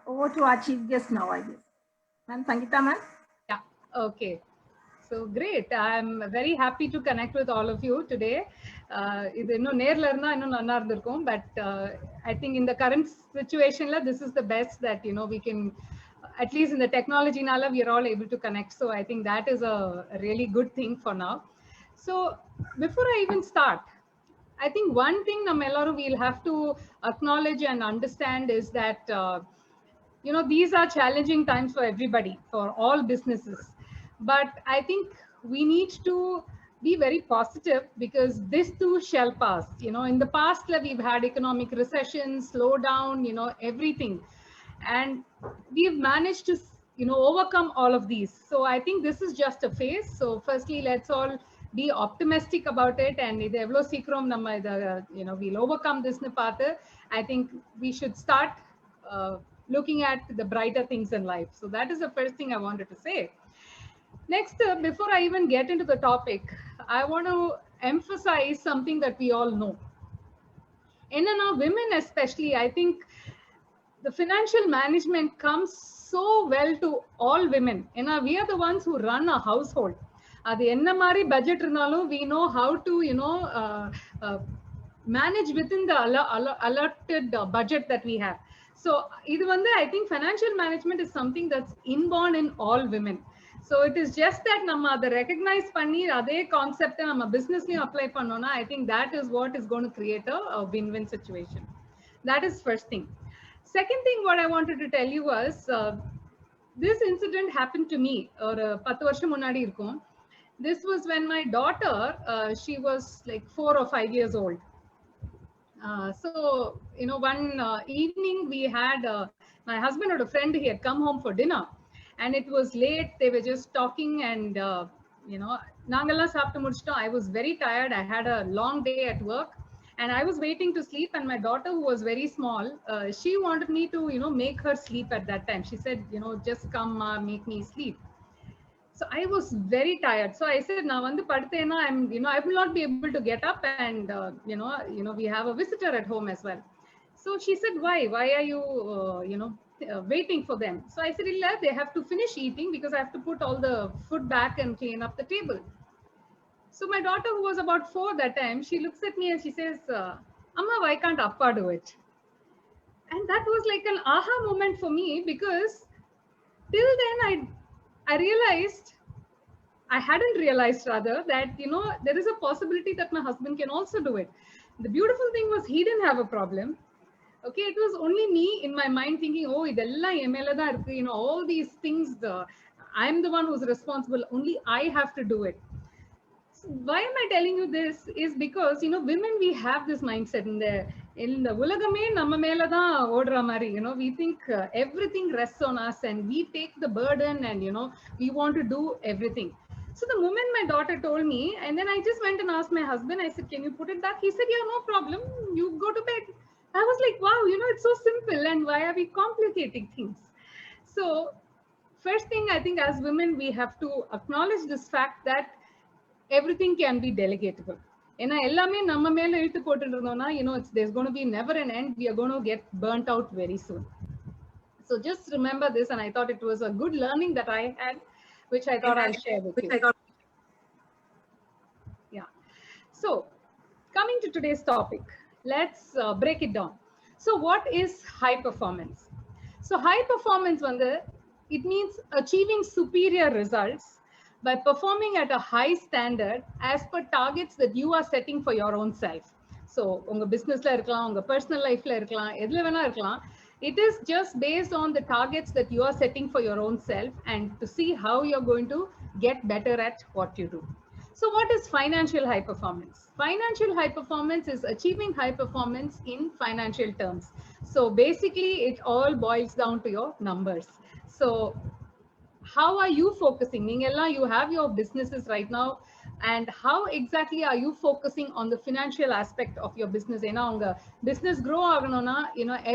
Over to our chief guest now, I guess. Ma'am, Sangeeta ma'am. Yeah, okay. So great. I'm very happy to connect with all of you today. இது இன்னும் நேர்ல இருந்தா இன்னும் நல்லா இருந்திருக்கும். But I think in the current situation, this is the best that, we can, at least in the technology, nala, we are all able to connect. So I think that is a really good thing for now. So before I even start, I think one thing we'll have to acknowledge and understand is that these are challenging times for everybody, for all businesses. But I think we need to be very positive because this too shall pass. In the past, we've had economic recession, slowdown, everything. And we've managed to, overcome all of these. So I think this is just a phase. So firstly, let's all be optimistic about it. And we'll overcome this. I think we should start looking at the brighter things in life. So that is the first thing I wanted to say. Next, before I even get into the topic, I want to emphasize something that we all know. In our women especially, I think the financial management comes so well to all women. We are the ones who run a household. அது என்ன மாதிரி budget இருந்தாலும் we know how to manage within the allotted budget that we have. So I think financial management is something that's inborn in all women. So it is just that நம்ம அதை recognize பண்ணி அதே concept நம்ம businessலயும் apply பண்ணோம்னா I think that is what is going to create a win-win situation. That is first thing. Second thing what I wanted to tell you was this incident happened to me or 10 வருஷம் முன்னாடி இருக்கும். This was when my daughter, she was like 4 or 5 years old. So, one evening we had my husband or a friend, he had come home for dinner and it was late. They were just talking and, நாங்கெல்லாம் சாப்பிட்டு முடிச்சிட்டோம். I was very tired. I had a long day at work and I was waiting to sleep. And my daughter, who was very small, she wanted me to, make her sleep at that time. She said, just come, make me sleep. So I was very tired. So I said, now vandu padutena, I will not be able to get up and, we have a visitor at home as well. So she said, why are you, waiting for them? So I said, illa, they have to finish eating because I have to put all the food back and clean up the table. So my daughter, who was about 4 that time, she looks at me and she says, Amma, why can't Appa do it? And that was like an aha moment for me because till then I realized, I hadn't realized rather that, there is a possibility that my husband can also do it. The beautiful thing was he didn't have a problem. Okay, it was only me in my mind thinking, oh, idella emela da irukku, all these things, I'm the one who's responsible. Only I have to do it. So why am I telling you this is because, women, we have this mindset in the ulagame நம்ம மேல தான் ஓடுற மாதிரி, we think everything rests on us and we take the burden and, we want to do everything. So the moment my daughter told me, and then I just went and asked my husband, I said, can you put it back? He said, yeah, no problem. You go to bed. I was like, wow, it's so simple. And why are we complicating things? So first thing, I think as women, we have to acknowledge this fact that everything can be delegatable. ஏன்னா எல்லாமே நம்ம மேல இழுத்து போட்டுட்டு இருந்தோம்னா there's going to be never an end. We are going to get burnt out very soon. So just remember this, and I thought it was a good learning that I had, which I thought I'll share with you. Yeah. So coming to today's topic, let's break it down. So what is high performance? So high performance it means achieving superior results by performing at a high standard as per targets that you are setting for your own self. So unga business la irkalam, unga personal life la irkalam, edhula vena irkalam, it is just based on the targets that you are setting for your own self and to see how you're going to get better at what you do. So what is financial high performance? Financial high performance is achieving high performance in financial terms. So basically it all boils down to your numbers. So how are you focusing? You have your businesses right now, and how exactly are you focusing on the financial aspect of your business? Business grow,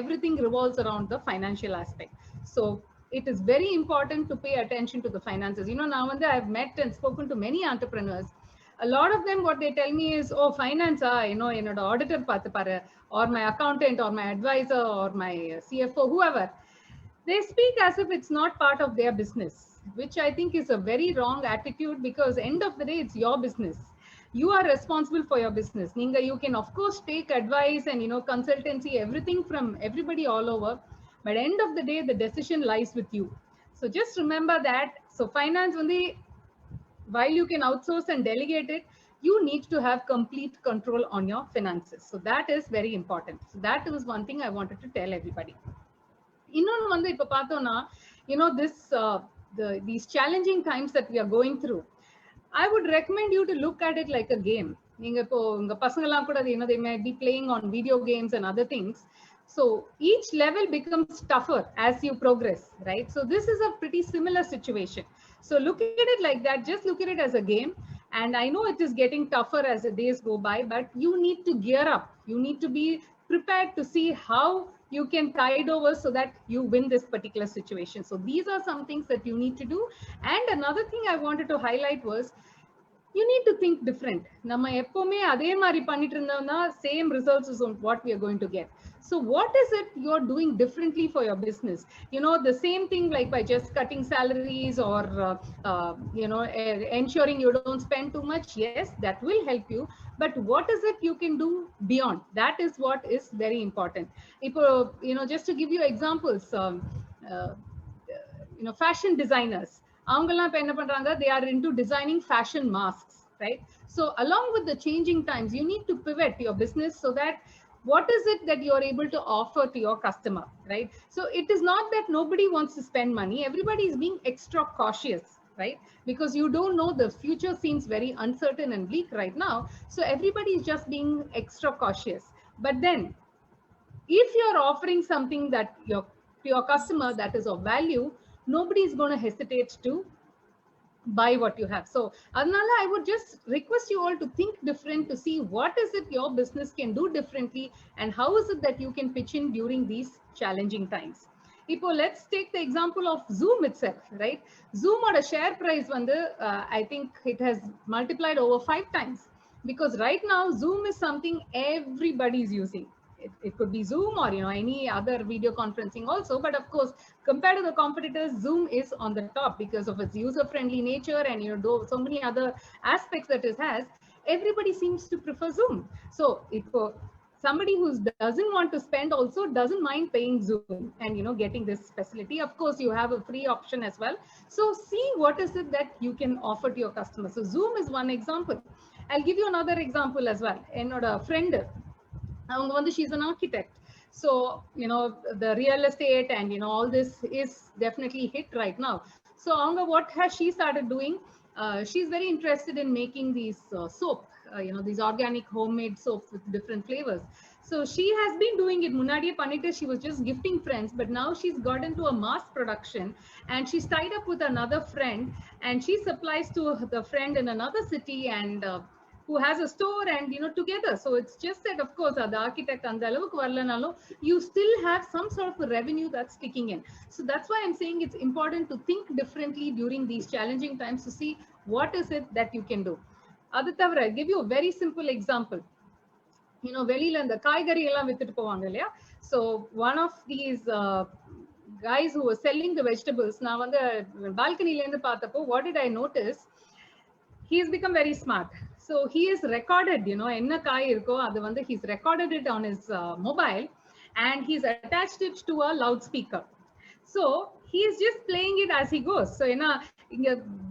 everything revolves around the financial aspect. So it is very important to pay attention to the finances. Now I've met and spoken to many entrepreneurs. A lot of them, what they tell me is, oh, finance, auditor paathu paru, or my accountant or my advisor or my CFO, whoever. they speak as if it's not part of their business, which I think is a very wrong attitude, because end of the day, it's your business. You are responsible for your business. Ninga, you can of course take advice and consultancy, everything from everybody all over, but end of the day, the decision lies with you. So just remember that. So finance only, while you can outsource and delegate it, you need to have complete control on your finances. So that is very important. So that was one thing I wanted to tell everybody. இன்னொன்னு வந்து இப்ப பார்த்தோம்னா, this these challenging times that we are going through, I would recommend you to look at it like a game. நீங்க இப்போ உங்க பசங்க எல்லாம் கூட they may be playing on video games and other things. So each level becomes tougher as you progress, right? So this is a pretty similar situation. So look at it like that. Just look at it as a game. And I know it is getting tougher as the days go by, but you need to gear up. You need to be prepared to see how you can tide over so that you win this particular situation. So these are some things that you need to do. And another thing I wanted to highlight was, you need to think different. நம்ம எப்பவுமே அதே மாதிரி பண்ணிட்டு இருந்தோம்னா same results is what we are going to get. So what is it you're doing differently for your business? The same thing, like by just cutting salaries or ensuring you don't spend too much. Yes, that will help you. But what is it you can do beyond? That is what is very important. Just to give you examples, fashion designers, they are into designing fashion masks, right? So along with the changing times, you need to pivot your business so that what is it that you're able to offer to your customer, right? So it is not that nobody wants to spend money. Everybody is being extra cautious, right? Because you don't know, the future seems very uncertain and bleak right now. So everybody is just being extra cautious. But then if you're offering something that to your customer that is of value, nobody is going to hesitate to buy what you have. So Adnala, I would just request you all to think different, to see what is it your business can do differently, and how is it that you can pitch in during these challenging times. Ipo, let's take the example of Zoom itself, right? Zoom or a share price, I think it has multiplied over 5 times, because right now Zoom is something everybody is using. It could be Zoom or any other video conferencing also, but of course, compared to the competitors, Zoom is on the top because of its user-friendly nature and so many other aspects that it has. Everybody seems to prefer Zoom. So if somebody who doesn't want to spend also doesn't mind paying Zoom and getting this facility. Of course, you have a free option as well. So see what is it that you can offer to your customers. So Zoom is one example. I'll give you another example as well. Enoda friend, she's an architect. So the real estate and all this is definitely hit right now. So what has she started doing? She's very interested in making these soap, these organic homemade soaps with different flavors. So she has been doing it. Munadiye Panita, she was just gifting friends, but now she's got into a mass production, and she's tied up with another friend, and she supplies to the friend in another city, and who has a store, and together. So it's just that, of course, the architect and you still have some sort of a revenue that's kicking in. So that's why I'm saying it's important to think differently during these challenging times, to see what is it that you can do. Aditavra, I'll give you a very simple example. Velila and the kaigari ella vitittu povanga illaya. So one of these guys who was selling the vegetables, na balcony la irundhu paatappo, what did I notice? He has become very smart. So he is recorded, enna kai irko adu he's recorded it on his mobile, and he's attached it to a loudspeaker. So he is just playing it as he goes. So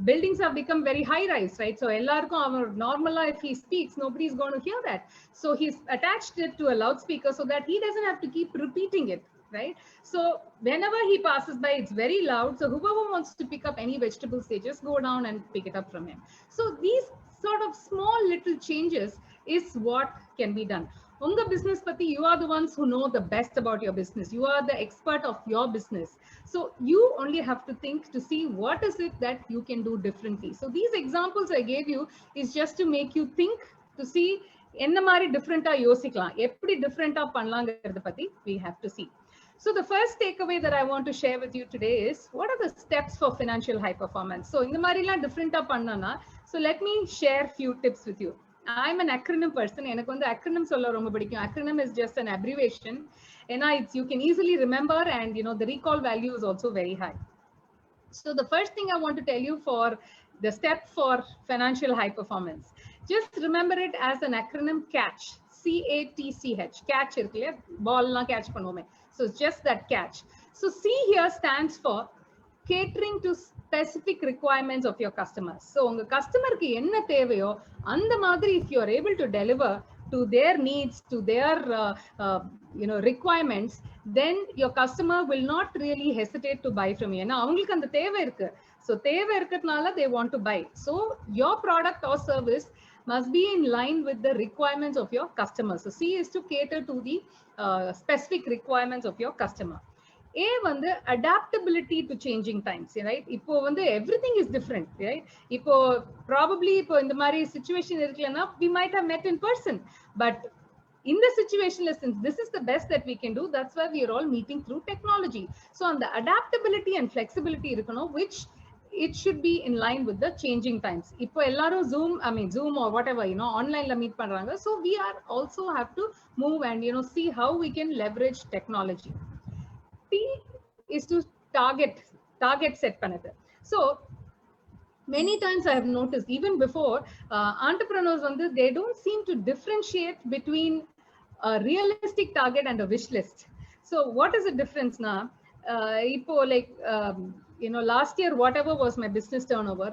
buildings have become very high rise, right? So normally if he speaks, nobody is going to hear that. So he's attached it to a loudspeaker so that he doesn't have to keep repeating it, right? So whenever he passes by, it's very loud. So whoever wants to pick up any vegetables, they just go down and pick it up from him. So these sort of small little changes is what can be done. Unga business pati, you are the ones who know the best about your business. You are the expert of your business. So you only have to think to see what is it that you can do differently. So these examples I gave you is just to make you think, to see enna mari different ah yosikkalam, eppadi different ah pannalaangradha patti we have to see. So the first takeaway that I want to share with you today is, what are the steps for financial high performance? So indha mari la different ah pannana, so let me share few tips with you. I'm an acronym person. எனக்கு வந்து acronym சொல்ல ரொம்ப பிடிக்கும். Acronym is just an abbreviation. And you can easily remember, and the recall value is also very high. So the first thing I want to tell you for the step for financial high performance, just remember it as an acronym CATCH. CATCH. Catch irukle ball la catch பண்ணுவோமே. So it's just that catch. So C here stands for catering to specific requirements of your customers. So உங்க கஸ்டமருக்கு என்ன தேவையோ அந்த மாதிரி if you are able to deliver to their needs, to their requirements, then your customer will not really hesitate to buy from you. ஏன்னா அவங்களுக்கு அந்த தேவை இருக்கு. So தேவை இருக்கிறதுனால they want to buy. So your product or service must be in line with the requirements of your customers. So C is to cater to the specific requirements of your customer. A வந்து adaptability to changing times, right? இப்போ வந்து everything is different, right? இப்போ probably இப்போ இந்த மாதிரி situation இருக்குலன்னா we might have met in person, but in the situation, since this is the best that we can do, that's why we are all meeting through technology. So on the adaptability and flexibility இருக்கணும், which it should be in line with the changing times. இப்போ எல்லாரும் Zoom or whatever, online la meet பண்றாங்க. So we are also have to move and see how we can leverage technology. T is to target set பண்ணது. So many times I have noticed, even before, entrepreneurs they don't seem to differentiate between a realistic target and a wish list. So what is the difference now? Like last year whatever was my business turnover,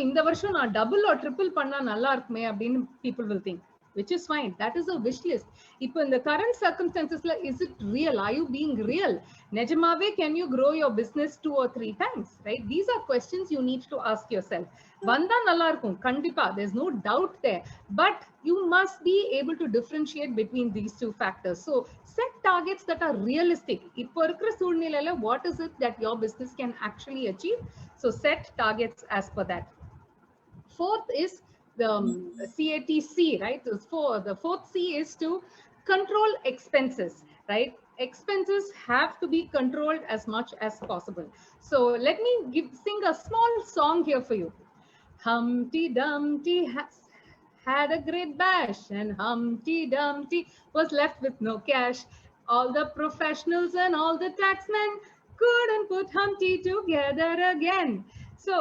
இந்த வருஷம் நான் double or triple பண்ணா நல்லா இருக்குமே அப்படின்னு people will think, which is fine. That is a wish list. Ipo in the current circumstances, is it real? Are you being real? Nejamave, can you grow your business 2 or 3 times? Right? These are questions you need to ask yourself. Vanda nalla irukum kandipa, there's no doubt there, but you must be able to differentiate between these two factors. So set targets that are realistic. Ipo irukra soornilaila, what is it that your business can actually achieve? So set targets as per that. Fourth is the CATC, right? The fourth C is to control expenses, right? Expenses have to be controlled as much as possible. So let me sing a small song here for you. Humpty Dumpty had a great bash, and Humpty Dumpty was left with no cash. All the professionals and all the taxmen couldn't put Humpty together again. So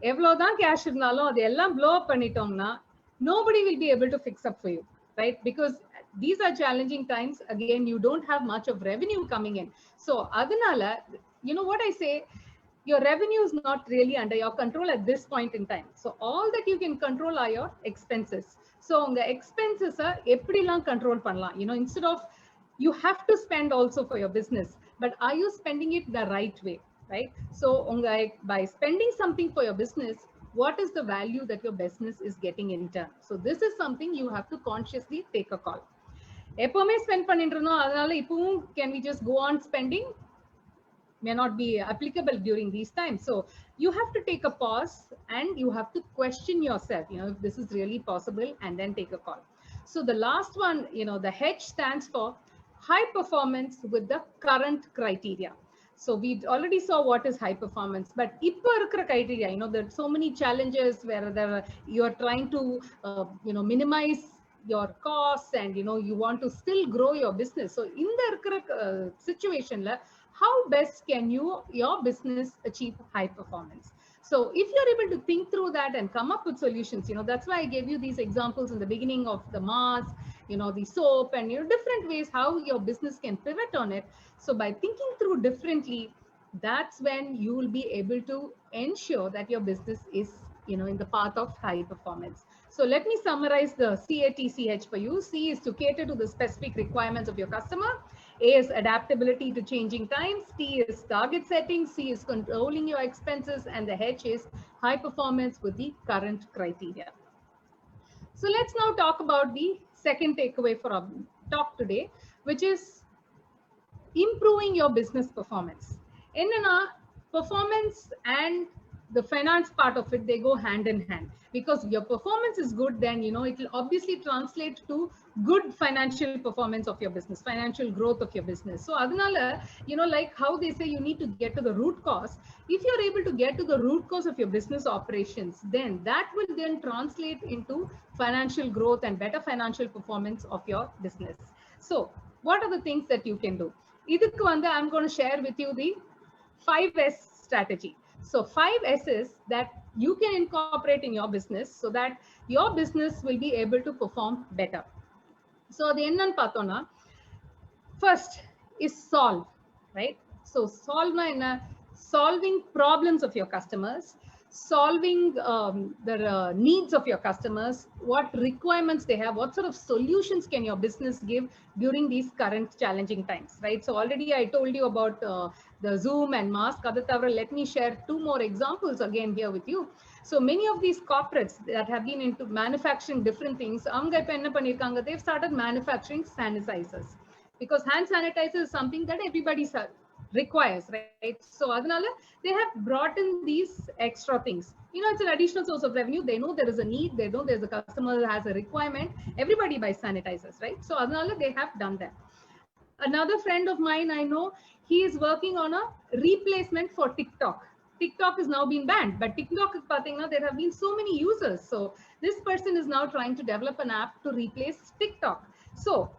எவ்வளவுதான் cash இருந்தாலும் அதெல்லாம் blow up பண்ணிட்டோம்னா nobody will be able to fix up for you, right? Because these are challenging times. Again, you don't have much of revenue coming in. So adanala, what I say, your revenue is not really under your control at this point in time. So all that you can control are your expenses. So unga expenses epdilam control pannalam, instead of you have to spend also for your business, but are you spending it the right way? Right? So by spending something for your business, what is the value that your business is getting in turn? So this is something you have to consciously take a call. எப்பவுமே spend பண்ணிட்டு இருந்தோம், அதனால இப்பவும் can we just go on spending? May not be applicable during these times. So you have to take a pause and you have to question yourself, if this is really possible, and then take a call. So the last one, the H stands for high performance with the current criteria. So we already saw what is high performance, but ipo irukra criteria, there are so many challenges where you are trying to minimize your costs, and you want to still grow your business. So in the situation la, how best can your business achieve high performance? So if you're able to think through that and come up with solutions, that's why I gave you these examples in the beginning of the mask, the soap, and different ways how your business can pivot on it. So by thinking through differently, that's when you will be able to ensure that your business is in the path of high performance. So let me summarize the CATCH for you. C is to cater to the specific requirements of your customer. A is adaptability to changing times. T is target setting. C is controlling your expenses. And the H is high performance with the current criteria. So let's now talk about the second takeaway for our talk today, which is improving your business performance. Enna performance and the finance part of it, they go hand in hand. because your performance is good, then it will obviously translate to good financial performance of your business, financial growth of your business. So adanala, like how they say you need to get to the root cause. If you're able to get to the root cause of your business operations, then that will then translate into financial growth and better financial performance of your business. So what are the things that you can do? Idukku vanda I'm going to share with you the 5S strategy. So 5S is that you can incorporate in your business so that your business will be able to perform better. So the ennan pathona, first is solve, right? So solving problems of your customers, solving the needs of your customers, what requirements they have, what sort of solutions can your business give during these current challenging times, right? So already I told you about the Zoom and mask. Let me share 2 more examples again here with you. So many of these corporates that have been into manufacturing different things, they've started manufacturing sanitizers, because hand sanitizer is something that everybody requires, right? So adanala they have brought in these extra things. It's an additional source of revenue. They know there is a need, they know there's a customer that has a requirement. Everybody buys sanitizers, right? So adanala they have done that. Another friend of mine, I know, he is working on a replacement for TikTok. TikTok is now been banned, but TikTok, there have been so many users. So this person is now trying to develop an app to replace TikTok. So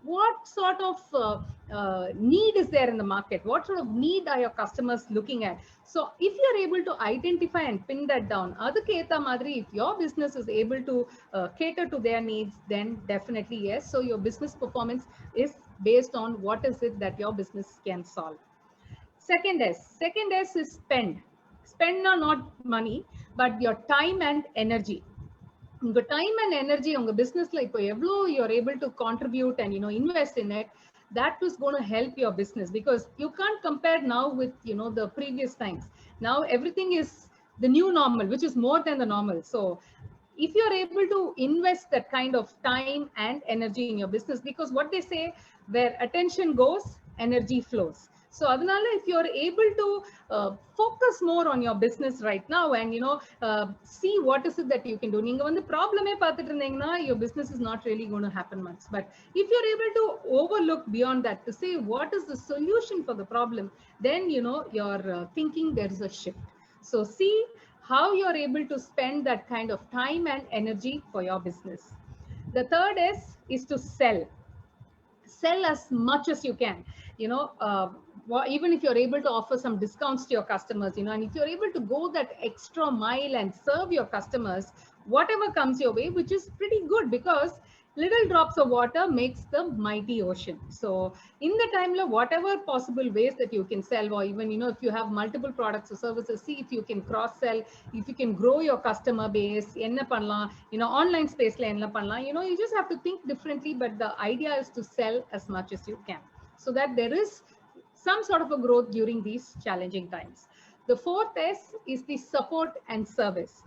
what sort of need is there in the market? What sort of need are your customers looking at? So if you're able to identify and pin that down, if your business is able to cater to their needs, then definitely yes. So your business performance is based on what is it that your business can solve. Second S is spend not money, but your time and energy. Your time and energy on the business, like you're able to contribute and invest in it, that is going to help your business, because you can't compare now with the previous times. Now everything is the new normal, which is more than the normal. So if you're able to invest that kind of time and energy in your business, because what they say, where attention goes, energy flows. So adanala if you're able to focus more on your business right now and see what is it that you can do, neenga vandu problem e paathitu irundinga, your business is not really going to happen much. But if you're able to overlook beyond that to say what is the solution for the problem, then you're thinking there is a shift. So see how you're able to spend that kind of time and energy for your business. The third is to sell as much as you can. Even if you're able to offer some discounts to your customers, and if you're able to go that extra mile and serve your customers, whatever comes your way, which is pretty good, because little drops of water makes the mighty ocean. So in the time, whatever possible ways that you can sell, or even if you have multiple products or services, see if you can cross sell, if you can grow your customer base, enna pannalam, online space la enna pannalam, you just have to think differently. But the idea is to sell as much as you can, so that there is some sort of a growth during these challenging times. The fourth is the support and service.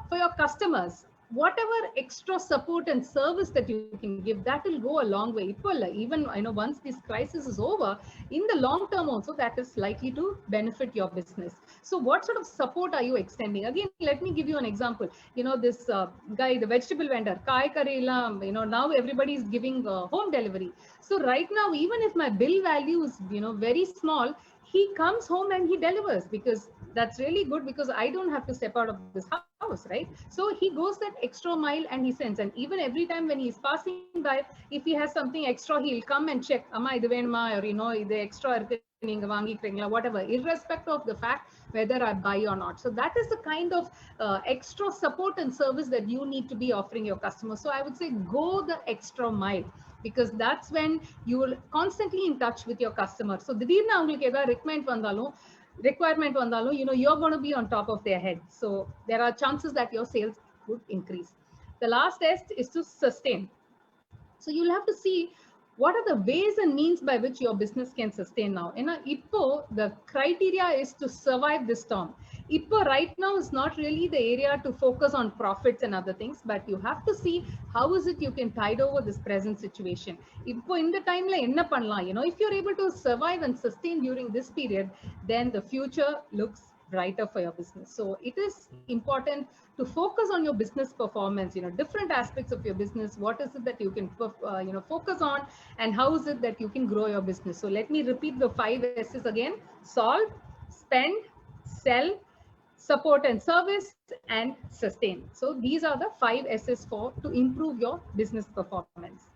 For your customers, whatever extra support and service that you can give, that will go a long way. Even once this crisis is over, in the long term also, that is likely to benefit your business. So what sort of support are you extending? Again, let me give you an example. This guy, the vegetable vendor, kai curry la, now everybody is giving home delivery. So right now, even if my bill value is very small, he comes home and he delivers, because that's really good, because I don't have to step out of this house, right? So he goes that extra mile and he sends. And even every time when he's passing by, if he has something extra, he'll come and check, amma idu venuma, or idu extra irukku neenga vaangikringala, whatever, irrespective of the fact whether I buy or not. So that is the kind of extra support and service that you need to be offering your customers. So I would say go the extra mile, because that's when you will constantly in touch with your customer. So திடீர்னு அவங்களுக்கு ஏதாவது requirement vandalo, you're going to be on top of their head. So there are chances that your sales would increase. The last test is to sustain. So you'll have to see what are the ways and means by which your business can sustain now. The criteria is to survive this storm. Right now is not really the area to focus on profits and other things, but you have to see how is it you can tide over this present situation. In the time la enna pannalam, if you're able to survive and sustain during this period, then the future looks brighter for your business. So it is important to focus on your business performance, different aspects of your business. What is it that you can, focus on, and how is it that you can grow your business? So let me repeat the 5 S's again: solve, spend, sell, support and service, and sustain. So these are the 5 S's to improve your business performance.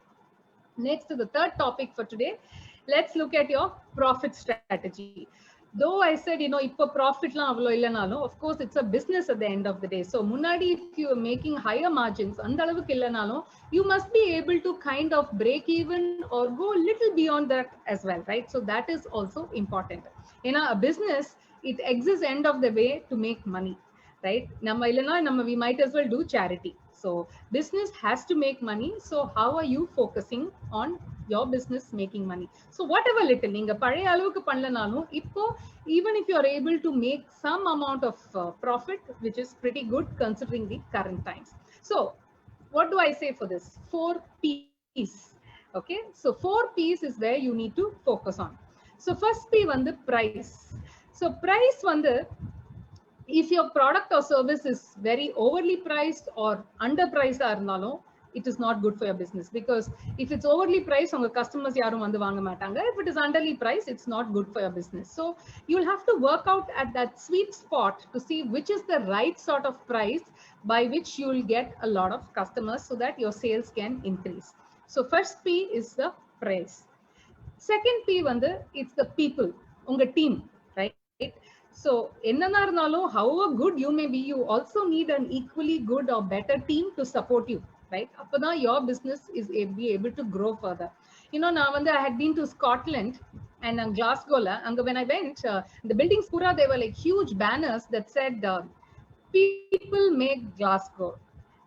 Next, to the third topic for today, let's look at your profit strategy. Though I said, ipo profit la avlo illanalo, of course it's a business at the end of the day. So munadi, if you are making higher margins, andalavukku illanalo, you must be able to kind of break even or go a little beyond that as well, right? So that is also important. In a business, it exists end of the way to make money, right? We might as well do charity. So business has to make money. So how are you focusing on your business making money? So whatever little, even if you are able to make some amount of profit, which is pretty good considering the current times. So what do I say for this? 4 P's. Okay, so 4 P's is where you need to focus on. So first P on the price. So price on the, if your product or service is very overly priced or underpriced, it is not good for your business, because if it's overly priced, your customers yarum vandu vaanga matanga. If it is underly priced, it's not good for your business. So you'll have to work out at that sweet spot to see which is the right sort of price by which you will get a lot of customers so that your sales can increase. So first P is the price. Second P it's the people, unga team, right? So however good you may be, you also need an equally good or better team to support you, right? Appada your business is be able to grow further. I had been to Scotland and Glasgow, and when I went, the buildings pura, they were like huge banners that said, people make Glasgow.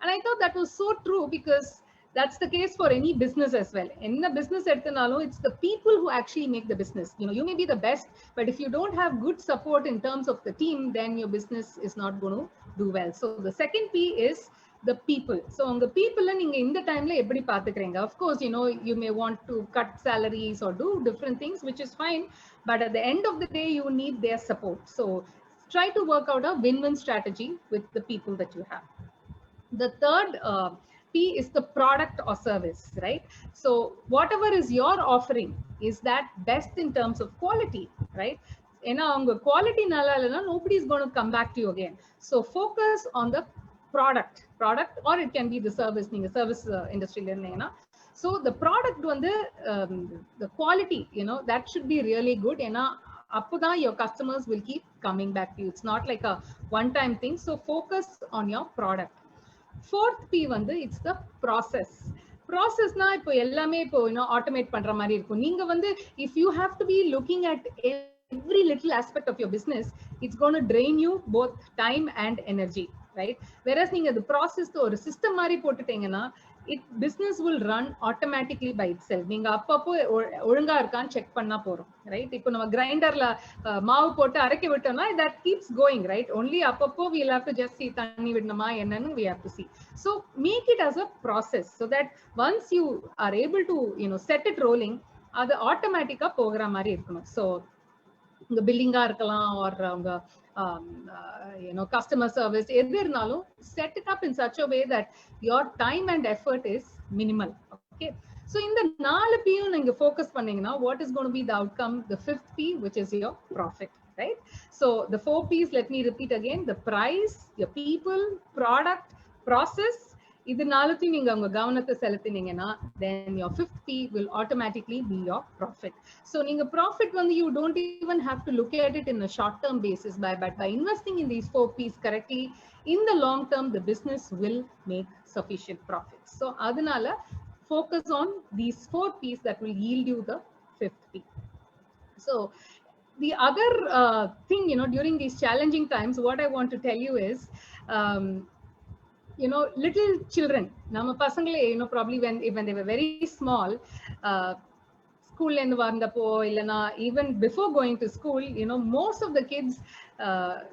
And I thought that was so true, because that's the case for any business as well. In the business, it's the people who actually make the business. You may be the best, but if you don't have good support in terms of the team, then your business is not going to do well. So the second P is the people. So on the people, in the time, of course, you may want to cut salaries or do different things, which is fine. But at the end of the day, you need their support. So try to work out a win-win strategy with the people that you have. The third P is the product or service, right? So whatever is your offering, is that best in terms of quality, right? Quality nobody is going to come back to you again. So focus on the product, or it can be the service, service industry. So the product, the quality, that should be really good. Your customers will keep coming back to you. It's not like a one-time thing. So focus on your product. Fourth P it's the process. Process na ipo ellame ipo automate pandra mari irukku. If you have to be looking at every little aspect of your business, it's going to drain you both time and energy, right? Whereas the process or system mari pottutengana, business will run automatically by itself. Neenga appappo olunga irukkan check panna porom, right? Ipo nama grinder la maavu potu arakki vittona, that keeps going, right? Only appappo we'll have to just see thanni vidnama enna we have to see. So make it as a process, so that once you are able to set it rolling, adu automatic ah program mari irukanum. So the billing or customer service, set it up in such a way that your time and effort is minimal. Okay, so in the 4 P you focus panningna, what is going to be the outcome? The 5th P, which is your profit, right? So the 4 P's, let me repeat again: the price, your people, product, process. This 4 நீங்க உங்க கவனத்தை செலுத்தினீங்கன்னா, then your 5th P will automatically be your profit. So நீங்க profit you don't even have to look at it in a short term basis, but by investing in these 4 P's correctly, in the long term the business will make sufficient profits. So adunala focus on these 4 P's that will yield you the 5th P. So the other thing, during these challenging times, what I want to tell you is, little children, nama pasangale, probably when they were very small, school endu varndappo illana even before going to school, most of the kids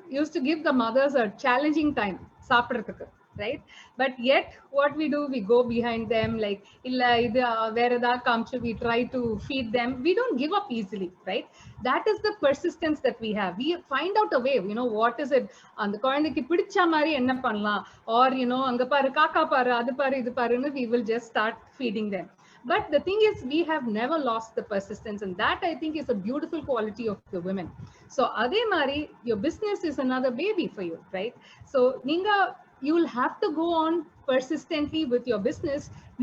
used to give the mothers a challenging time saapradhukku. right? But yet what we do, we go behind them like illa idu vera da kamchu, we try to feed them. We don't give up easily, right? That is the persistence that we have. We find out a way, you know, what is it, and the குழந்தைக்கு பிடிச்ச மாதிரி என்ன பண்ணலாம், or you know, அங்க பாரு காக்கா பாரு அது பாரு இது பாருன்னு we will just start feeding them. But the thing is, we have never lost the persistence, and that I think is a beautiful quality of the women. So adhe mari, your business is another baby for you, right? So ninga, you will have to go on persistently with your business,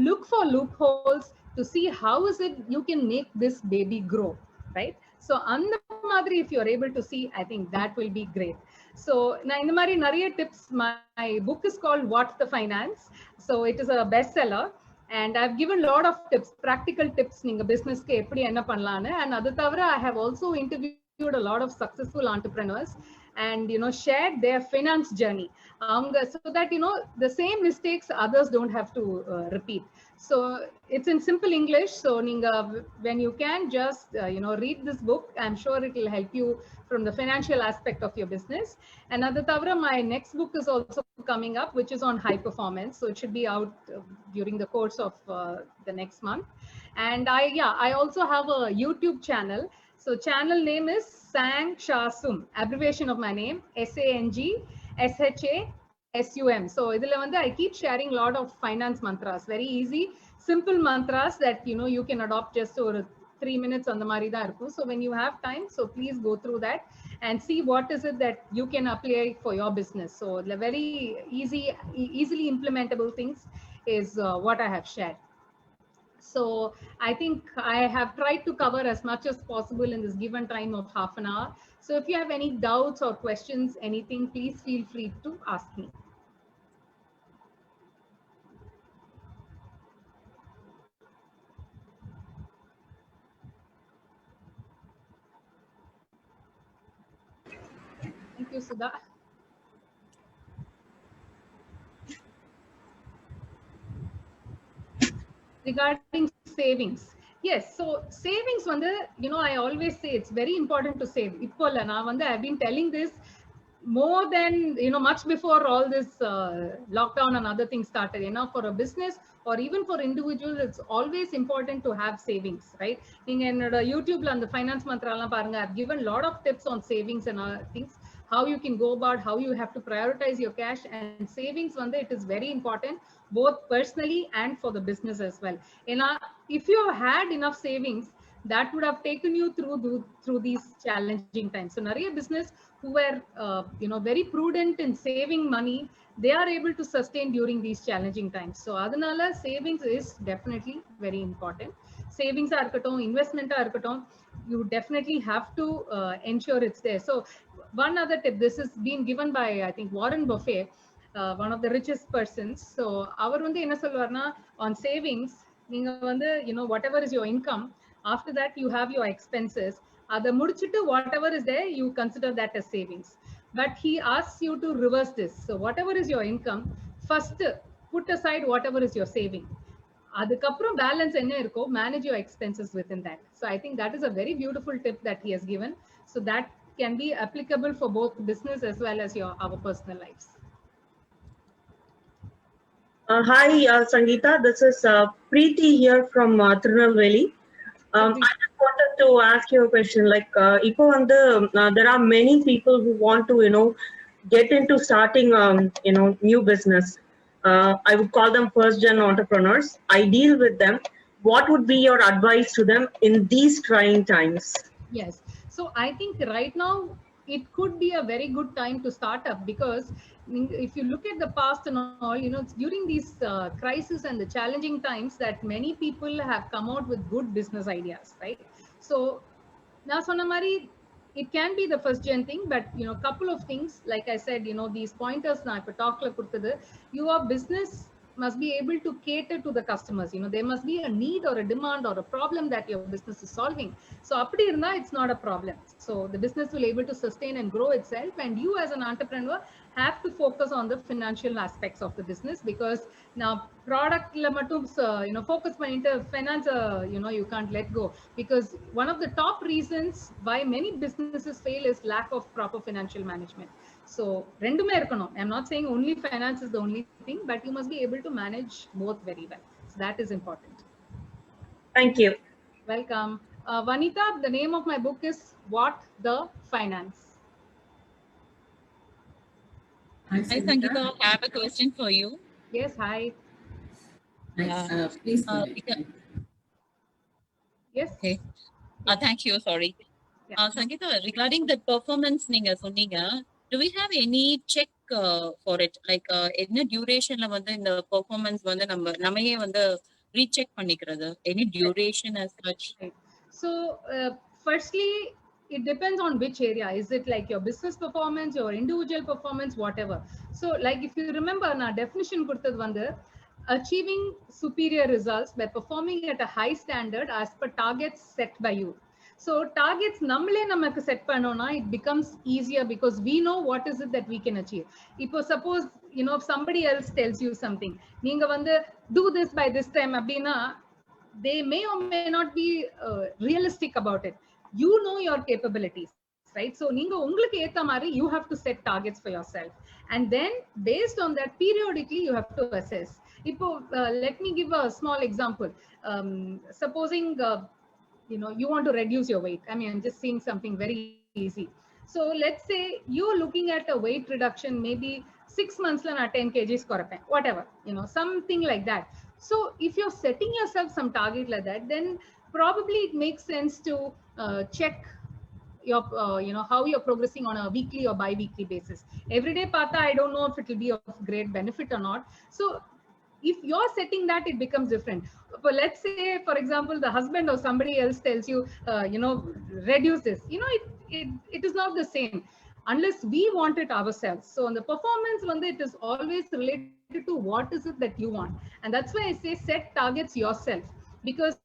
look for loopholes to see how is it you can make this baby grow, right? So andha madri, if you are able to see, I think that will be great. So na indha mari nariya tips. My book is called What's the Finance, so it is a bestseller, and I've given a lot of tips, practical tips ninga business ku eppadi enna pannalanu. And adu thavara, I have also interviewed a lot of successful entrepreneurs and, you know, shared their finance journey, so that, you know, the same mistakes others don't have to repeat. So it's in simple English, so ninga, when you can just you know, read this book, I'm sure it will help you from the financial aspect of your business. And adu thavara, my next book is also coming up, which is on high performance, so it should be out during the course of the next month. And I also have a YouTube channel. So channel name is Sang Shasum, abbreviation of my name, SANGSHASUM. So idhula vandu I keep sharing a lot of finance mantras, very easy, simple mantras that, you know, you can adopt just over 3 minutes on the mari da irukku. So when you have time, so please go through that and see what is it that you can apply for your business. So the very easily implementable things is what I have shared. So I think I have tried to cover as much as possible in this given time of half an hour. So if you have any doubts or questions, anything, please feel free to ask me. Thank you, Sudha. Regarding savings, yes, so savings vandu, you know, I always say it's very important to save. Ipolla na vandu, I've been telling this more than, you know, much before all this lockdown and other things started. You know, for a business or even for individuals, it's always important to have savings, right? Neenga enoda YouTube la and the finance mantra la parunga, I've given a lot of tips on savings and other things, how you can go about, how you have to prioritize your cash. And savings vandu, it is very important both personally and for the business as well. And if you had enough savings, that would have taken you through these challenging times. So nariya business who were you know, very prudent in saving money, they are able to sustain during these challenging times. So adanala savings is definitely very important. Savings are irukattum, investment are irukattum, you definitely have to ensure it's there. So one other tip, this is being given by, I think, Warren Buffett, one of the richest persons. So அவர் வந்து என்ன சொல்வார்னா, on savings, நீங்க வந்து, you know, whatever is your income, after that you have your expenses, அதை முடிச்சிட்டு whatever is there, you consider that as savings. But he asks you to reverse this. So whatever is your income, first put aside whatever is your saving. அதுக்கப்புறம் balance என்ன இருக்கோ, manage your expenses within that. So I think that is a very beautiful tip that he has given. So that can be applicable for both business as well as our personal lives. Hi, Sangeeta. This is Preeti here from Tirunelveli. I just wanted to ask you a question. Like, there are many people who want to, you know, get into starting, you know, new business. I would call them first-gen entrepreneurs. I deal with them. What would be your advice to them in these trying times? Yes. So I think right now it could be a very good time to start up, because if you look at the past and all, you know, it's during these crisis and the challenging times that many people have come out with good business ideas, right? So na sonna mari, it can be the first gen thing, but, you know, couple of things, like I said, you know, these pointers na ipo talk la kudutadu, your business must be able to cater to the customers. You know, there must be a need or a demand or a problem that your business is solving. So appadi irundha, it's not a problem. So the business will able to sustain and grow itself, and you as an entrepreneur have to focus on the financial aspects of the business, because now product la mattum focus pannita finance you can't let go, because one of the top reasons why many businesses fail is lack of proper financial management. So rendume irukanum. I'm not saying only finance is the only thing, but you must be able to manage both very well. So that is important. Thank you. Welcome. Vanita, the name of my book is What the Finance. Hi, Hi, Sangeeta. I have a question for you. Yes, hi. Please go ahead. Yes. Okay. Thank you. Sorry. Yeah. Sangeeta, regarding the performance நீங்க சொன்னீங்க, do we have any check for it? Like என்ன duration வந்து இந்த performance வந்து நம்மையே வந்து recheck பண்ணிக்கிறது? Any duration as such? Right. So, firstly, it depends on which area. Is it like your business performance, your individual performance, whatever? So, like if you remember, na definition கொடுத்தது வந்து achieving superior results by performing at a high standard as per targets set by you. So targets நம்மளே நமக்கு set பண்ணோம்னா it becomes easier, because we know what is it that we can achieve. இப்போ suppose if somebody else tells you something, நீங்க வந்து do this by this time அப்படின்னா they may or may not be realistic about it. You know your capabilities, right? So நீங்க உங்களுக்கு ஏத்த மாதிரி you have to set targets for yourself, and then based on that periodically you have to assess. Ipo let me give a small example. Supposing you want to reduce your weight. I mean, I'm just saying something very easy. So let's say you're looking at a weight reduction, maybe 6 months la na 10 kgs korapen, whatever, something like that. So if you're setting yourself some target like that, then probably it makes sense to check your how you're progressing on a weekly or bi-weekly basis. Every day pata, I don't know if it will be of great benefit or not. So if you're setting that, it becomes different. But let's say, for example, the husband or somebody else tells you reduce this, it is not the same unless we want it ourselves. So on the performance one, it is always related to what is it that you want. And that's why I say set targets yourself, because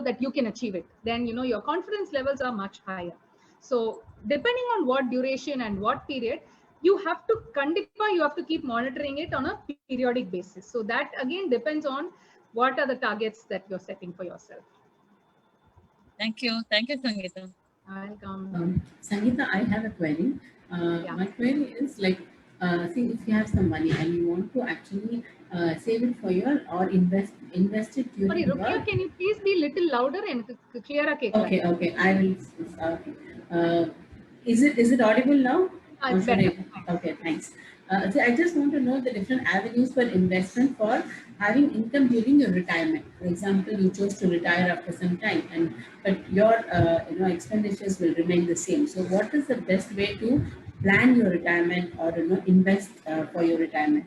that you can achieve it. Then your confidence levels are much higher. So depending on what duration and what period, you have to keep monitoring it on a periodic basis. So that again depends on what are the targets that you're setting for yourself. Thank you, Sangeeta. Welcome. Sangeeta, I have a query. My query is like, see, if you have some money and you want to actually save it for your or invest it during Sorry, Rukia, can you please be little louder and clearer? Okay, I will. Okay. Is it audible now? It's better. Okay, thanks. So I just want to know the different avenues for investment for having income during your retirement. For example, you chose to retire after some time, but your expenditures will remain the same. So, what is the best way to plan your retirement or invest for your retirement?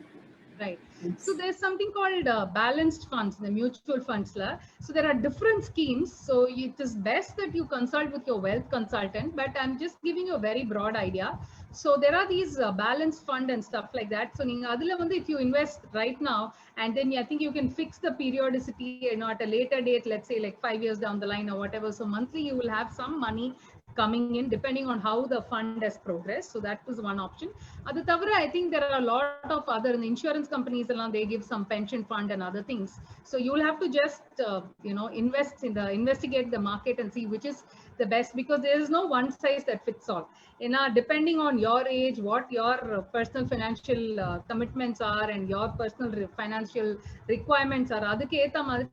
Right. So there's something called balanced funds, the mutual funds. So there are different schemes. So it is best that you consult with your wealth consultant, but I'm just giving you a very broad idea. So there are these balanced fund and stuff like that. So if you invest right now, and then I think you can fix the periodicity at a later date, let's say like 5 years down the line or whatever. So monthly you will have some money coming in depending on how the fund has progressed. So that was one option. I think there are a lot of other insurance companies, they give some pension fund and other things. So you will have to just investigate the market and see which is the best, because there is no one size that fits all. Depending on your age, what your personal financial commitments are and your personal financial requirements are,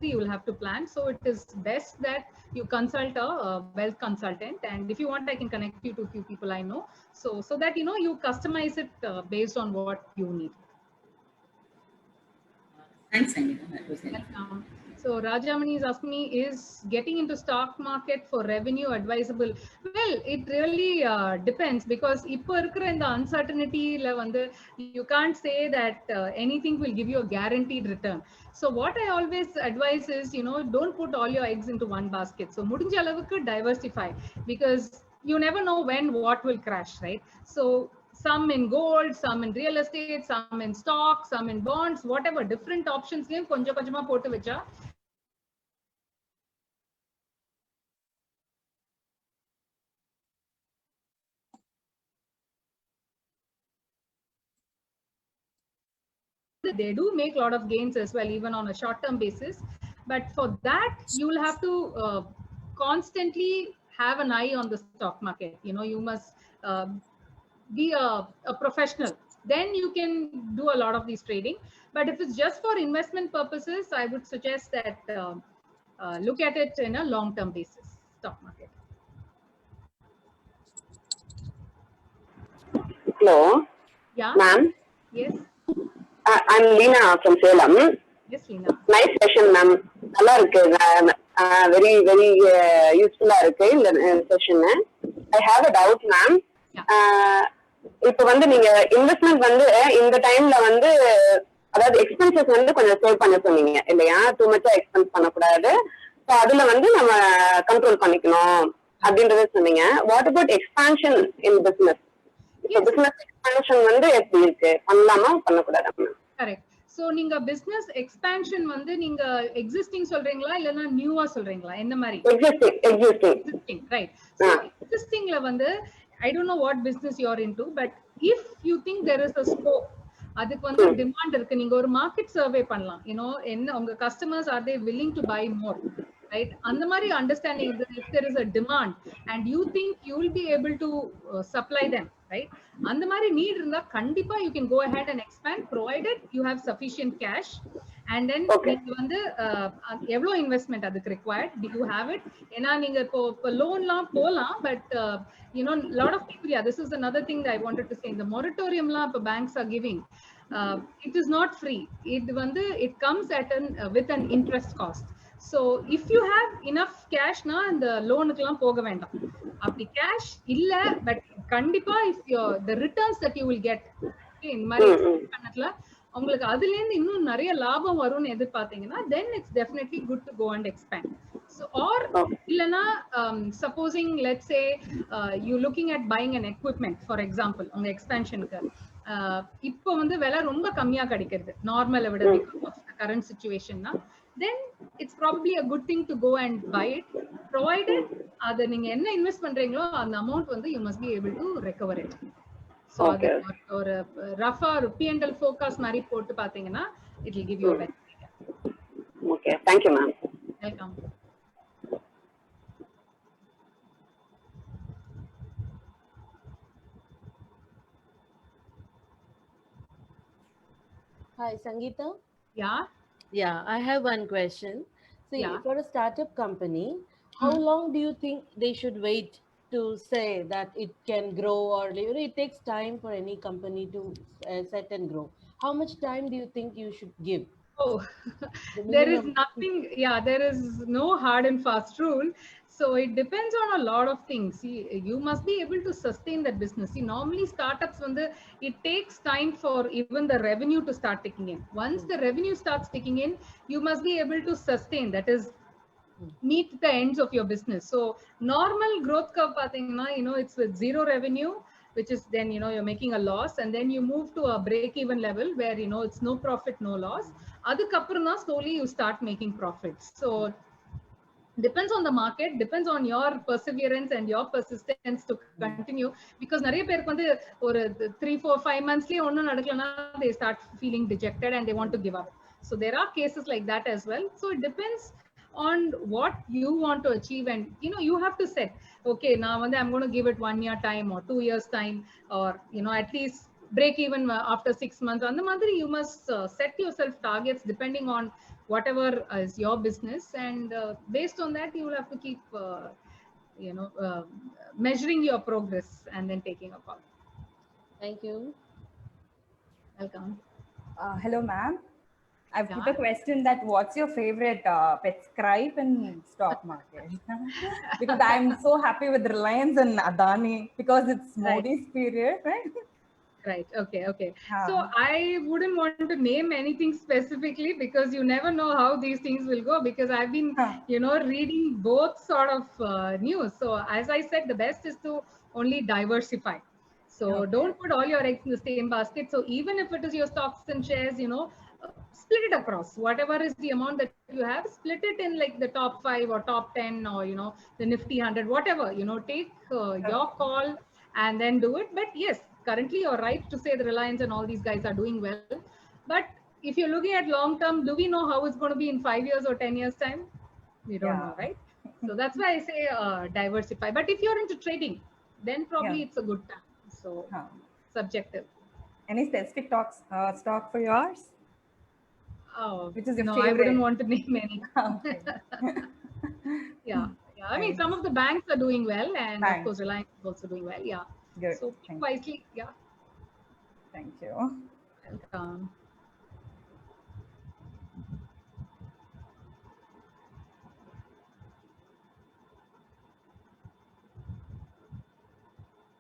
you will have to plan. So it is best that you consult a wealth consultant, and if you want, I can connect you to a few people I know, so that you customize it based on what you need. Thanks, Sangeeta. That was helpful. So Rajamani is asking me, is getting into stock market for revenue advisable? Well, it really depends, because ipo irukra in the uncertainty you can't say that anything will give you a guaranteed return. So what I always advise is, don't put all your eggs into one basket. So mudinja alavukku diversify, because you never know when what will crash, right? So some in gold, some in real estate, some in stocks, some in bonds, whatever, different options konja konjama potu vecha. they do make a lot of gains as well, even on a short-term basis. But for that, you will have to constantly have an eye on the stock market. You know, you must be a professional. Then you can do a lot of these trading. But if it's just for investment purposes, I would suggest that look at it in a long-term basis, stock market. Hello, Yeah. ma'am. Yes. I'm Leena from Salem. Yes, Leena. Nice session, ma'am. நல்லா இருக்கு. Very, very useful இருக்கு இந்த session. I have a doubt, ma'am. இப்போ வந்து நீங்க investment வந்து இந்த டைம்ல வந்து அதாவது எக்ஸ்பென்சஸ் வந்து கொஞ்சம் சேவ் பண்ண சொன்னீங்க இல்லையா? டூ மச்சா எக்ஸ்பென்ஸ் பண்ணக்கூடாது. ஸோ அதுல வந்து நம்ம கண்ட்ரோல் பண்ணிக்கணும் அப்படின்றத சொன்னீங்க. What about expansion in business? இப்போ பிசினஸ் எக்ஸ்பான்ஷன் வந்து எப்படி இருக்கு? பண்ணலாமா பண்ணக்கூடாதா? கரெக்ட். சோ நீங்க பிசினஸ் எக்ஸ்பான்ஷன் வந்து நீங்க எக்ஸிஸ்டிங் சொல்றீங்களா இல்லனா நியூவா சொல்றீங்களா? என்ன மாதிரி? Existing right. சோ எக்ஸிஸ்டிங்ல வந்து I don't know what business you are into, but if you think there is a scope, அதுக்கு வந்து டிமாண்ட் இருக்கு, நீங்க ஒரு மார்க்கெட் சர்வே பண்ணலாம். என்ன உங்க customers are they willing to buy more, right? அந்த மாதிரி understanding, if there is a demand and you think you will be able to supply them, right? அந்த மாதிரி நீட் இருந்தா கண்டிப்பா you can go ahead and expand provided you have sufficient cash. And then நீங்க வந்து எவ்வளவு investment அதுக்கு required, do you have it? ஏன்னா நீங்க இப்போ லோன்லாம் போலாம், but lot of people, this is another thing that I wanted to say. The moratorium la இப்ப banks are giving, it is not free. It comes at with an interest cost. So if you have enough cash na இந்த லோனுக்குலாம் போக வேண்டாம். அப்படி cash இல்ல, but கண்டிப்பா if the returns that you will get in மாதிரி பண்ணதுல உங்களுக்கு அதுல இருந்து இன்னும் நிறைய லாபம் வரும்னு எதிர்பார்த்தீங்கன்னா then it's definitely good to go and expand. So or illana supposing let's say you looking at buying an equipment, for example உங்க எக்ஸ்பான்ஷனுக்கு இப்போ வந்து விலை ரொம்ப கம்மியா கிடைக்கிறது நார்மலை விட because of the current situation na, then it's probably a good thing to go and buy it, provided அத நீங்க என்ன இன்வெஸ்ட் பண்றீங்களோ அந்த அமௌண்ட் வந்து you must be able to recover it. So ஒரு ரஃபா ஒரு P&L forecast மாதிரி போட்டு பாத்தீங்கன்னா it will give you a better idea. Okay, thank you ma'am. Welcome. Hi, Sangeeta. Yeah. Yeah, I have one question. See, for a startup company, how long do you think they should wait to say that it can grow, or it takes time for any company to set and grow? How much time do you think you should give? Oh, there is nothing. Yeah, there is no hard and fast rule. So it depends on a lot of things. You must be able to sustain that business. See, normally startups, it takes time for even the revenue to start ticking in. Once the revenue starts ticking in, you must be able to sustain. That is, meet the ends of your business. So normal growth curve, it's with zero revenue, which is then, you're making a loss, and then you move to a break-even level where, it's no profit, no loss. Adukapurna, slowly you start making profits. So depends on the market, depends on your perseverance and your persistence to continue, because நிறைய பேருக்கு வந்து ஒரு 3, 4, 5 monthsலயே ஒண்ணும் நடக்கலனா they start feeling dejected and they want to give up. So there are cases like that as well. So it depends on what you want to achieve, and you have to set, okay, now I'm going to give it 1 year time or 2 years time, or at least break even after 6 months. On the mother, you must set yourself targets depending on whatever is your business, and based on that you will have to keep measuring your progress and then taking a call. Thank you. Welcome. Hello ma'am, I've put a question that what's your favorite pet scribe in stock market? Because I'm so happy with Reliance and Adani because it's Modi's period, right? Right. Okay. So I wouldn't want to name anything specifically because you never know how these things will go, because I've been, reading both sort of news. So as I said, the best is to only diversify. So don't put all your eggs in the same basket. So even if it is your stocks and shares, split it across. Whatever is the amount that you have, split it in like the top 5 or top 10 or, the Nifty 100, whatever, take your call and then do it. But yes, currently you're right to say the Reliance and all these guys are doing well, but if you're looking at long term, do we know how it's going to be in 5 years or 10 years time? We don't know, right? So that's why I say diversify. But if you're into trading, then probably it's a good time. So subjective. Any specific stock for yours? Oh, which is your no, favorite? I wouldn't want to name any. Yeah. I mean, some of the banks are doing well, and of course, Reliance is also doing well. Yeah. Good. So wisely, yeah. Thank you. Welcome.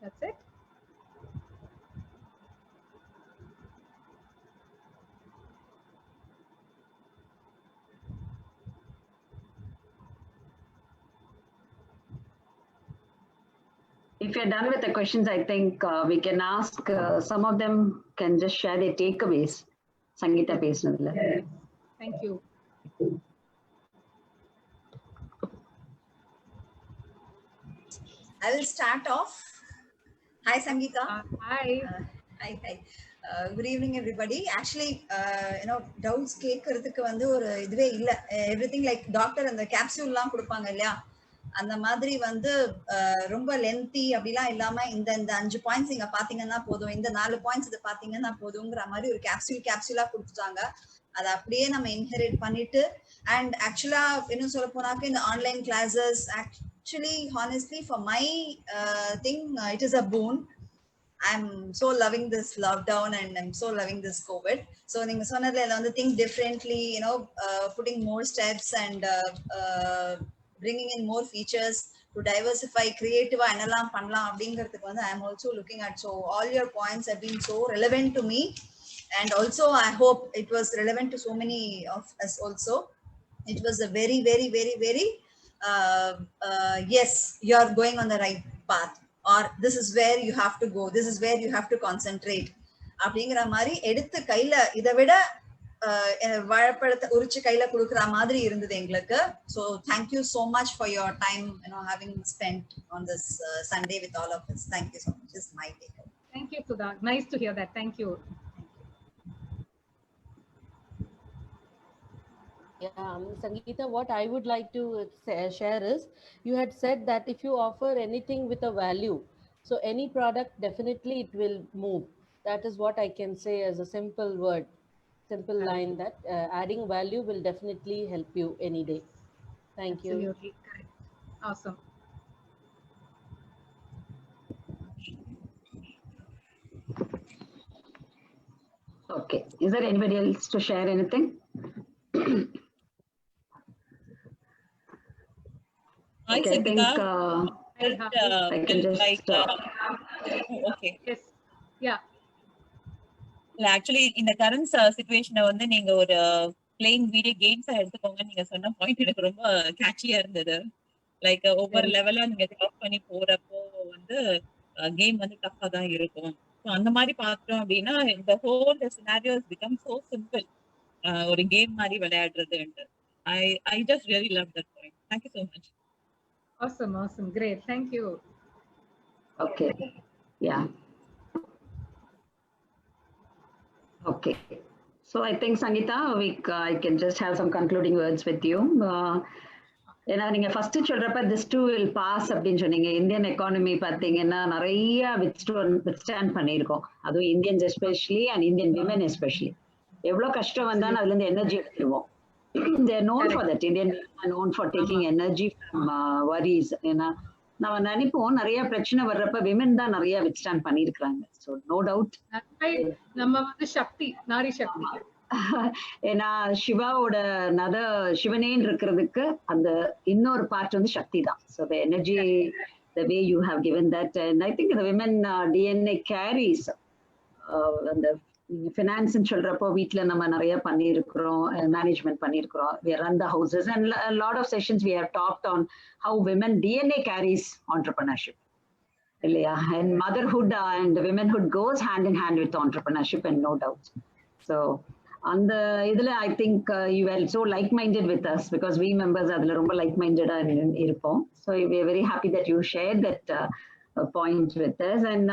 That's it. If you're done with the questions, I think we can ask, some of them can just share their takeaways. Sangeeta Pesnadla. Thank you. I will start off. Hi, Sangeeta. Hi. Hi. Good evening, everybody. Actually, doubts கேட்கறதுக்கு வந்து ஒரு இதுவே இல்ல. Everything like doctor அந்த capsule எல்லாம் கொடுப்பாங்க இல்லையா, அந்த மாதிரி வந்து ரொம்ப லென்த்தி அப்படிலாம் இல்லாம இந்த 5 பாயிண்ட்ஸ் இங்க பாத்தீங்கன்னா போதும், இந்த 4 பாயிண்ட்ஸ் இது பாத்தீங்கன்னா போதுங்கிற மாதிரி ஒரு கேப்சூலா கொடுத்துட்டாங்க. அதை அப்படியே நம்ம இன்ஹெரிட் பண்ணிட்டு, அண்ட் ஆக்சுவலா இன்னும் சொல்ல போனாக்க இந்த online classes actually honestly for my thing it is a boon. I'm so loving this lockdown and I'm so loving this COVID. So நீங்க சொன்னதுல வந்து think differently, putting more steps and bringing in more features to diversify, creative என்னெல்லாம் பண்ணலாம் அப்படிங்கிறதுக்கு வந்து I'm also looking at. So all your points have been so relevant to me, and also I hope it was relevant to so many of us also. It was a very, very, very, very yes, you are going on the right path, or this is where you have to go, this is where you have to concentrate அப்படிங்கிற மாதிரி எடுத்து கையில இதை விட வாழைப்பழத்தை உரிச்சு கையில கொடுக்குற மாதிரி இருந்தது எங்களுக்கு. So thank you so much for your time, having spent on this Sunday with all of us. Thank you so much. This is my take. Thank you, Sudha. Nice to hear that. Thank you. Yeah, Sangeeta, what I would like to share is, you had said that if you offer anything with a value, so any product, definitely it will move. That is what I can say as a simple word, simple line, that adding value will definitely help you any day. Thank you. Absolutely correct. Awesome. Okay. Is there anybody else to share anything? Hi, okay, Sangeeta. I can just okay. Yes. Yeah. Actually, in the current situation வந்து நீங்க ஒரு playing video games எடுத்துக்கோங்க, நீங்க சொன்ன point எனக்கு ரொம்ப கேட்சியா இருந்தது. Like ஒவ்வொரு லெவலா நீங்க கிராஸ் பண்ணி போறப்போ வந்து கேம் வந்து டஃப்பா தான் இருக்கும். ஸோ அந்த மாதிரி பார்த்தோம் அப்படின்னா இந்த whole scenario become so simple, ஒரு கேம் மாதிரி விளையாடுறதுன்ட்டு. I just really love that point. Thank you so much. Awesome. Great. Thank you. Okay. Yeah. Okay. So I think, Sangeeta, I can just have some concluding words with you. ஏன்னா நீங்க first சொல்றப்ப this too will pass அப்படின்னு சொன்னீங்க. Indian economy பார்த்தீங்கன்னா நிறைய withstand பண்ணியிருக்கோம், அதுவும் Indians especially and Indian women especially. எவ்வளவு கஷ்டம் வந்தாலும் அதுல இருந்து எனர்ஜி எடுத்துருவோம். They are known for that. Indian are known for taking energy from worries. ஏன்னா நம்ம நினைப்போம் நிறைய பிரச்சனை வர்றப்ப விமன் தான் நிறைய வித்ஸ்டாண்ட் பண்ணியிருக்கிறாங்க. ஸோ நோ டவுட் நம்ம வந்து சக்தி, நாரி சக்தி. ஏன்னா சிவாவோட சிவனேன்னு இருக்கிறதுக்கு அந்த இன்னொரு பார்ட் வந்து சக்தி தான். So the energy, the way you have given that, and I think the women DNA carries அந்த ஃபினான்ஸ்ன்னு சொல்றப்போ வீட்டுல நம்ம நிறைய பண்ணியிருக்கிறோம், மேனேஜ்மெண்ட் பண்ணியிருக்கிறோம். We run the houses and a lot of sessions we have talked on how women DNA carries entrepreneurship. இல்லையா? And motherhood and womenhood goes hand in hand with entrepreneurship, and no doubt. So அந்த இதுல I think you were so like-minded with us, because we members அதுல ரொம்ப like-minded இருப்போம். So we are very happy that you shared that point with us, and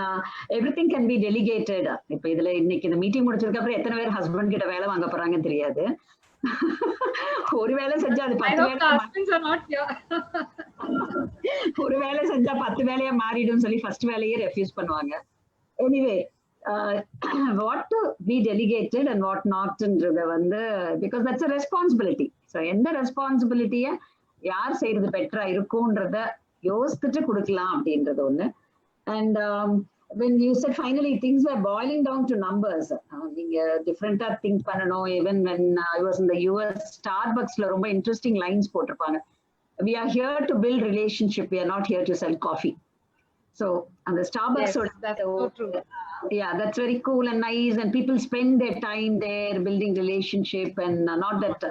everything can be delegated. இப்போ இதுல இன்னைக்கு இந்த meeting முடிச்சதுக்கு அப்புறம் எத்தனை பேர் ஹஸ்பண்ட் கிட்ட வேலை வாங்க போறாங்கன்னு தெரியாது. ஒரு வேலை செஞ்சா அது 10 வேலை, ஒரு வேலை செஞ்சா 10 வேலையா மாறிடும் சொல்லி ஃபர்ஸ்ட் வேலையே ரெஃப்யூஸ் பண்ணுவாங்க. Anyway what to be delegated and what not ன்றத வந்து because that's a responsibility. So எந்த ரெஸ்பான்சிபிலிட்டிய யார் செய்யறது பெட்டரா இருக்கும்ன்றத யோசிச்சுட்டு கொடுக்கலாம் அப்படின்றது ஒண்ணு. And when you said finally things were boiling down to numbers, நீங்க டிஃப்ரெண்டா திங்க் பண்ணணும். even when I was in the US, Starbucksல ரொம்ப இன்ட்ரெஸ்டிங் லைன்ஸ் போட்டிருப்பாங்க. We are here to build relationship, we are not here to sell coffee. So and the Starbucks, yes, that's so true. Yeah, that's very cool and nice, and people spend their time there building relationship, and not that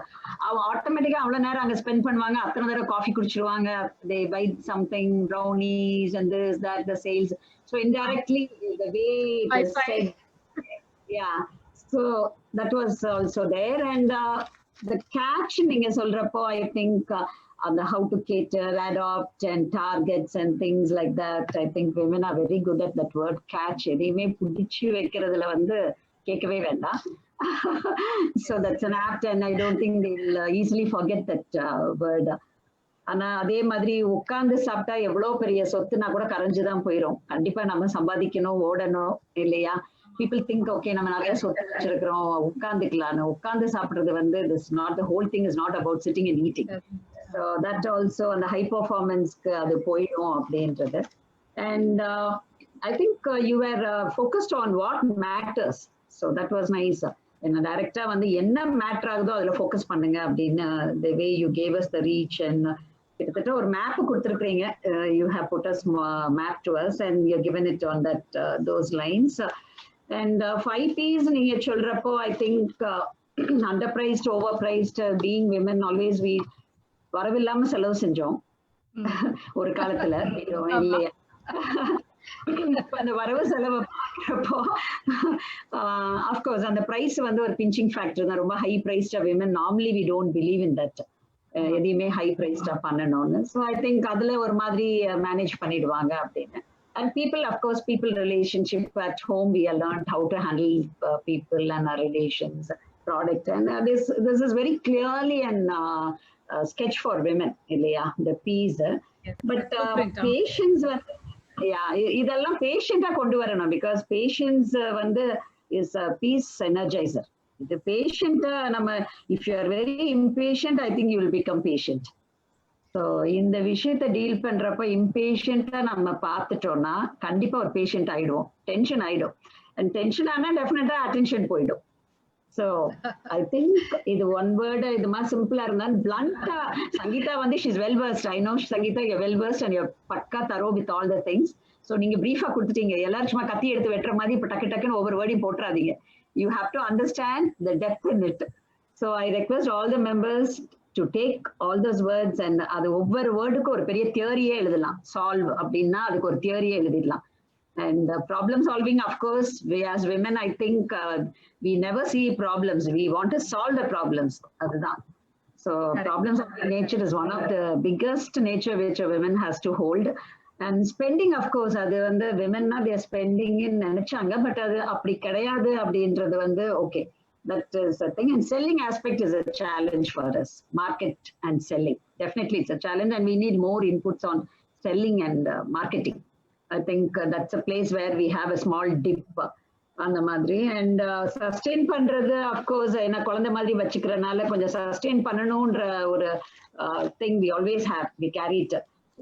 automatically avla nera anga spend பண்ணுவாங்க, அத்தனை தடவை coffee குடிச்சிடுவாங்க, they buy something, brownies and this that, the sales. So indirectly the way it is said, yeah, so that was also there. And the catch நீங்க சொல்றப்போ I think on the how to cater, adopt and targets and things like that, I think women are very good at that word catch. எதையுமே புடிச்சு வைக்கிறதுல வந்து கேட்கவே வேண்டாம். So that's an apt, and I don't think they'll easily forget that word. ஆனா அதே மாதிரி உட்கார்ந்து சாப்பிட்டா எவ்வளவு பெரிய சொத்துனா கூட கரைஞ்சுதான் போயிடும். கண்டிப்பா நம்ம சம்பாதிக்கணும், ஓடணும் இல்லையா? People think okay நம்ம நிறைய சொத்து வச்சிருக்கிறோம், உட்கார்ந்துக்கலாம். உட்கார்ந்து சாப்பிடுறது வந்து this not, the whole thing is not about sitting and eating. So that also on the high performance அது போயிடும் அப்படின்றது. And I think you were focused on what matters, so that was nice. என்ன டைரக்டா வந்து என்ன matter ஆகுதோ அதுல focus பண்ணுங்க அப்படின்னு the way you gave us the reach, and கிட்டத்தட்ட ஒரு மேப் கொடுத்துருக்கீங்க. You have put us map to us and you have given it on that those lines. And 5 P's நீங்க சொல்றப்போ I think underpriced, overpriced, being women, always we வரவில்லாம செலவு செஞ்சோம் ஒரு காலத்துல இல்லையா? அந்த வரவு செலவை பார்க்கிறப்போ அஃப்கோர்ஸ் அந்த பிரைஸ் வந்து ஒரு பிஞ்சிங் ஃபேக்டர் தான். ரொம்ப ஹை பிரைஸ்டா women normally we don't believe in that, எதையுமே ஹை பிரைஸ்டா பண்ணணும்னு. ஸோ ஐ திங்க் அதுல ஒரு மாதிரி மேனேஜ் பண்ணிடுவாங்க அப்படின்னு. And people, of course, people relationship at home, we have learned how to handle people and our relations, product, and this is very clearly and sketch for women, இல்லையா? The P's. Yes, but patience வந்து இதெல்லாம் பேஷண்டா கொண்டு வரணும், because patience வந்து is piece energizer. இது பேஷண்டா நம்ம if you are very impatient I think you will become patient. So இந்த விஷயத்த டீல் பண்றப்ப இம்பேஷண்டா நம்ம பார்த்துட்டோம்னா கண்டிப்பா ஒரு பேஷண்ட் ஆயிடுவோம், டென்ஷன் ஆயிடும். அண்ட் டென்ஷன் ஆனா டெஃபினட்டா அட்டென்ஷன் போயிடும். So I think இது one word இது மாதிரி சிம்பிளா இருந்தாலும் blunt-ஆ சங்கீதா வந்து she's well versed. I know Sangeeta, you're well versed and you're பக்கா thorough with all the things. So நீங்க பிரீஃபா கொடுத்துட்டீங்க. எல்லாரும் சும்மா கத்தி எடுத்து வெட்டுற மாதிரி இப்ப டக்கு டக்குன்னு ஒவ்வொரு வேர்டையும் போட்டுறாதீங்க. You have to understand the depth in it. So I request all the members to take all those words and அது ஒவ்வொரு வேர்டுக்கு ஒரு பெரிய தியரியே எழுதலாம். சால்வ் அப்படின்னா அதுக்கு ஒரு தியரியே எழுதிடலாம். And problem solving, of course, we as women, I think we never see problems. We want to solve the problems. So problem solving nature is one of the biggest nature which a woman has to hold. And spending, of course, அது வந்து women they are spending in நினைச்சாங்க, but அது அப்படி கிடையாது அப்படின்றது வந்து okay. That is a thing. And selling aspect is a challenge for us. Market and selling, definitely it's a challenge, and we need more inputs on selling and marketing. I think that's a place where we have a small dip அந்த மாதிரி. And sustain பண்றது of course என்ன குழந்தை மாதிரி வச்சுக்கிறனால கொஞ்சம் sustain பண்ணணும்ன்ற ஒரு thing we always have, we carry it.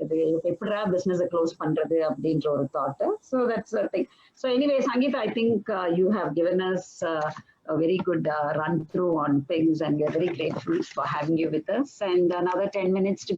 இது எப்படா பிசினஸ் க்ளோஸ் பண்றது அப்படின்ற ஒரு thought. So that's a thing. So anyway, Sangeeta, I think you have given us a very good run through on things, and we are very grateful for having you with us. And another 10 minutes to